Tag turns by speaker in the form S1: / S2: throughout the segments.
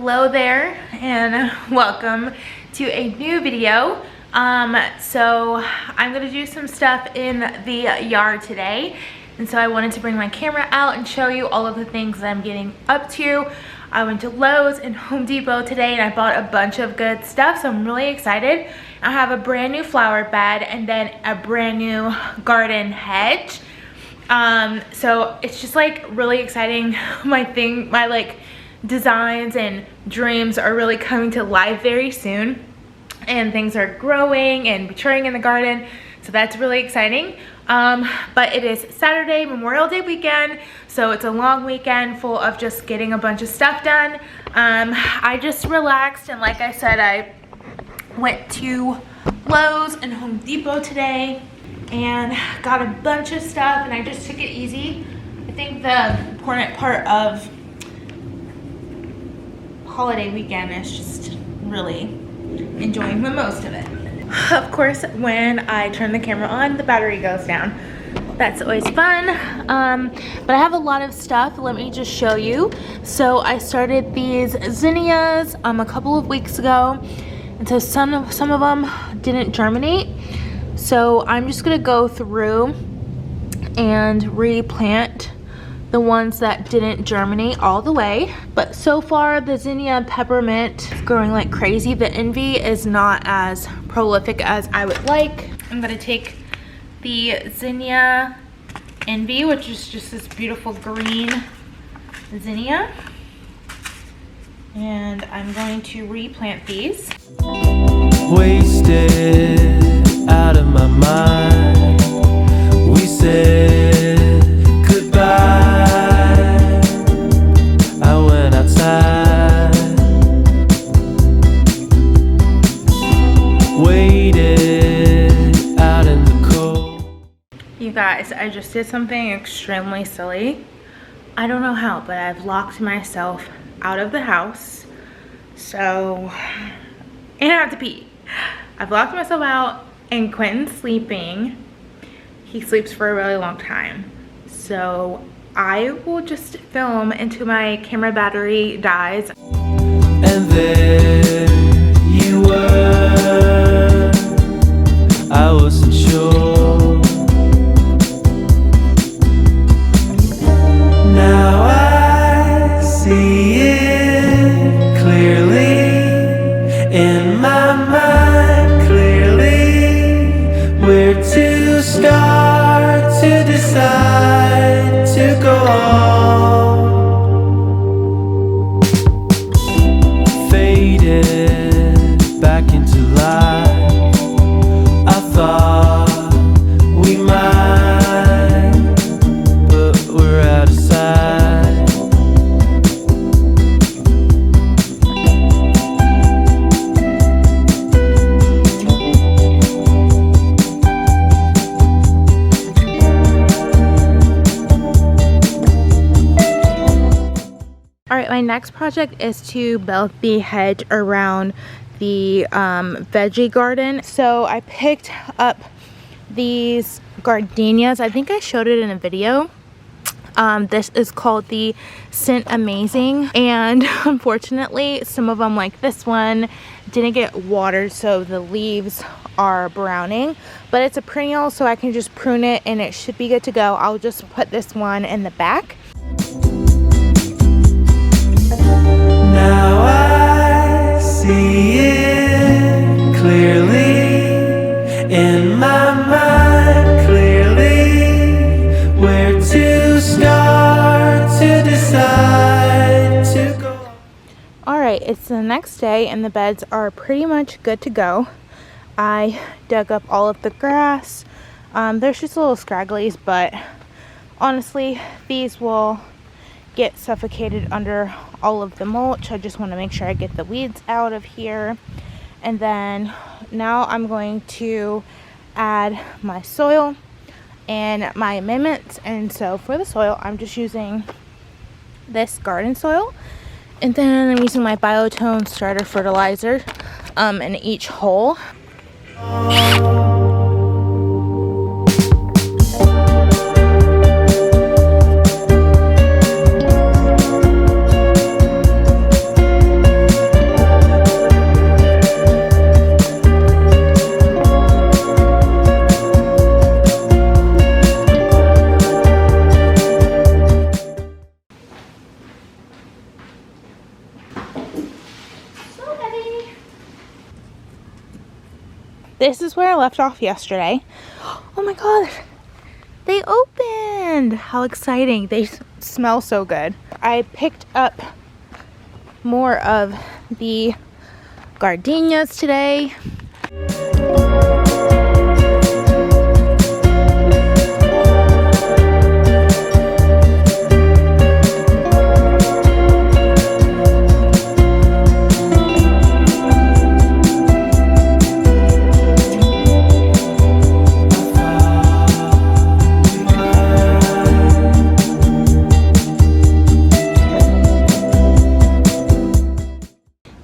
S1: Hello there and welcome to a new video. So I'm gonna do some stuff in the yard today, and so I wanted to bring my camera out and show you all of the things that I'm getting up to. I went to Lowe's and Home Depot today and I bought a bunch of good stuff, so I'm really excited. I have a brand new flower bed and then a brand new garden hedge. So it's just like really exciting. My like designs and dreams are really coming to life very soon, and things are growing and maturing in the garden, so that's really exciting. But it is Saturday, Memorial Day weekend, so it's a long weekend full of just getting a bunch of stuff done. I just relaxed, and like I said, I went to Lowe's and Home Depot today and got a bunch of stuff, and I just took it easy. I think the important part of holiday weekend is just really enjoying the most of it. Of course, when I turn the camera on, the battery goes down. That's always fun. But I have a lot of stuff. Let me just show you. So I started these zinnias a couple of weeks ago, and so some of them didn't germinate. So I'm just gonna go through and replant the ones that didn't germinate all the way. But so far the zinnia peppermint is growing like crazy. The envy is not as prolific as I would like. I'm gonna take the zinnia envy, which is just this beautiful green zinnia, and I'm going to replant these.
S2: Wasted out of my mind, we said goodbye. I went outside, waited out in the cold.
S1: You guys, I just did something extremely silly. I don't know how, but I've locked myself out of the house. So, and I have to pee. I've locked myself out, and Quentin's sleeping. He sleeps for a really long time. So I will just film until my camera battery dies.
S2: And there you were, I wasn't sure. Now I see it clearly in my mind, clearly where to start to decide to go on. Faded back into life, I thought we might, but we're out of sight.
S1: Alright, my next project is to build the hedge around the veggie garden. So I picked up these gardenias. I think I showed it in a video. This is called the Scent Amazing, and unfortunately some of them, like this one, didn't get watered, so the leaves are browning, but it's a perennial, so I can just prune it and it should be good to go. I'll just put this one in the back.
S2: Now I see it clearly in my mind, clearly where to start to decide to go.
S1: Alright, it's the next day and the beds are pretty much good to go. I dug up all of the grass. There's just little scragglies, but honestly these will get suffocated under all of the mulch. I just want to make sure I get the weeds out of here. And then now I'm going to add my soil and my amendments. And so for the soil, I'm just using this garden soil, and then I'm using my Biotone starter fertilizer in each hole. this is where I left off yesterday. Oh my god, they opened! How exciting. They smell so good. I picked up more of the gardenias today.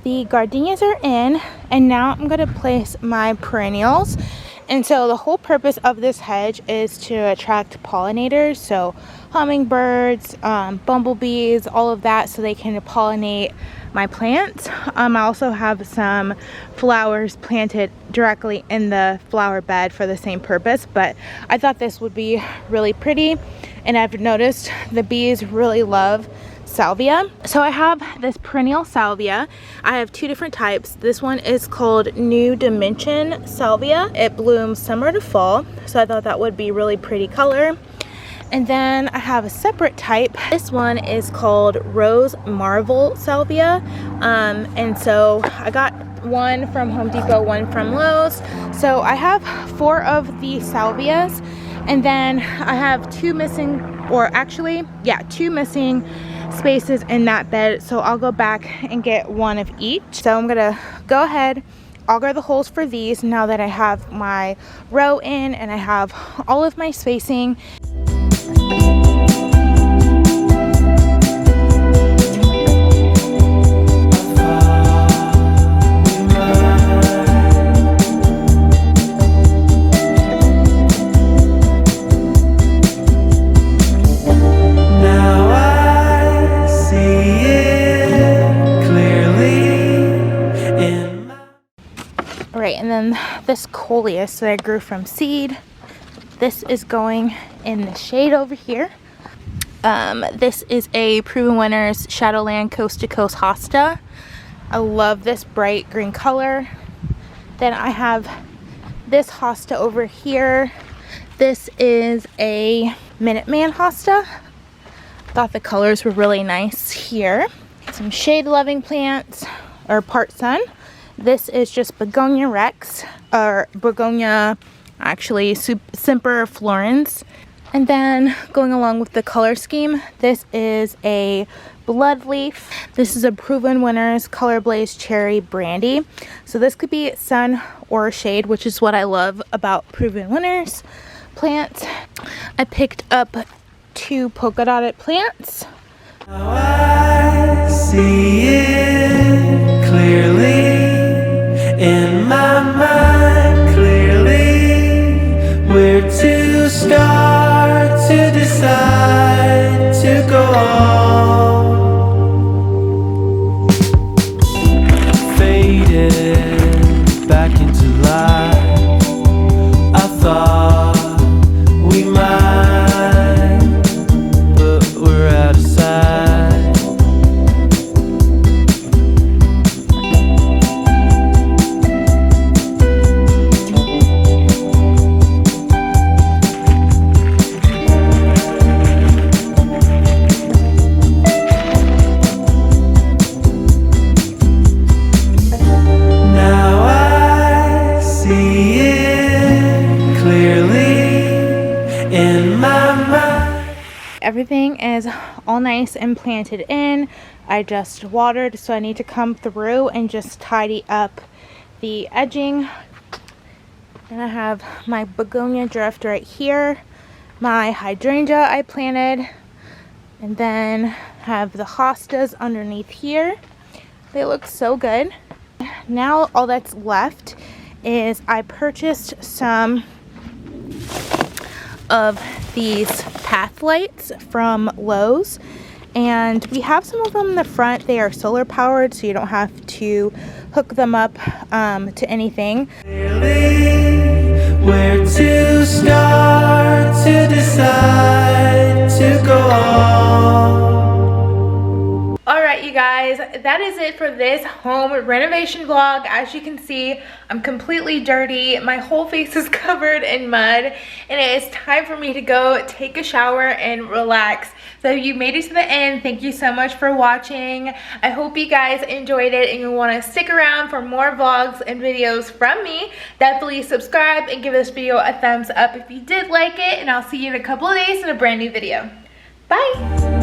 S1: The gardenias are in, and now I'm going to place my perennials. And so the whole purpose of this hedge is to attract pollinators, so hummingbirds, bumblebees, all of that, so they can pollinate my plants. I also have some flowers planted directly in the flower bed for the same purpose, but I thought this would be really pretty, and I've noticed the bees really love salvia. So I have this perennial salvia. I have two different types. This one is called New Dimension Salvia. It blooms summer to fall, so I thought that would be really pretty color. And then I have a separate type. This one is called Rose Marvel Salvia. And so I got one from Home Depot, one from Lowe's. So I have 4 of the salvias, and then I have 2 missing, or actually, yeah, 2 missing spaces in that bed, so I'll go back and get one of each. So I'm gonna go ahead, auger the holes for these now that I have my row in and I have all of my spacing. And then this coleus that I grew from seed, this is going in the shade over here. This is a Proven Winners Shadowland Coast to Coast hosta. I love this bright green color. Then I have this hosta over here. This is a Minuteman hosta. Thought the colors were really nice here. Some shade loving plants, or part sun. This is just Begonia Rex, or Begonia, actually, Semper Florens. And then going along with the color scheme, this is a Blood Leaf. This is a Proven Winners Color Blaze Cherry Brandy. So this could be sun or shade, which is what I love about Proven Winners plants. I picked up 2 polka dotted plants.
S2: Now I see it clearly. In my mind, clearly, where to start to decide to go on. Faded back into life. I thought we might, but we're out of sight.
S1: Everything is all nice and planted in. I just watered, so I need to come through and just tidy up the edging. And I have my begonia drift right here, my hydrangea I planted, and then have the hostas underneath here. They look so good. Now all that's left is I purchased some of these path lights from Lowe's, and we have some of them in the front. They are solar powered, so you don't have to hook them up to anything.
S2: Where to start to decide to go on.
S1: Alright, you guys, guys, that is it for this home renovation vlog. As you can see, I'm completely dirty. My whole face is covered in mud, and it is time for me to go take a shower and relax. So if you made it to the end, thank you so much for watching. I hope you guys enjoyed it and you want to stick around for more vlogs and videos from me. Definitely subscribe and give this video a thumbs up if you did like it, and I'll see you in a couple of days in a brand new video. Bye!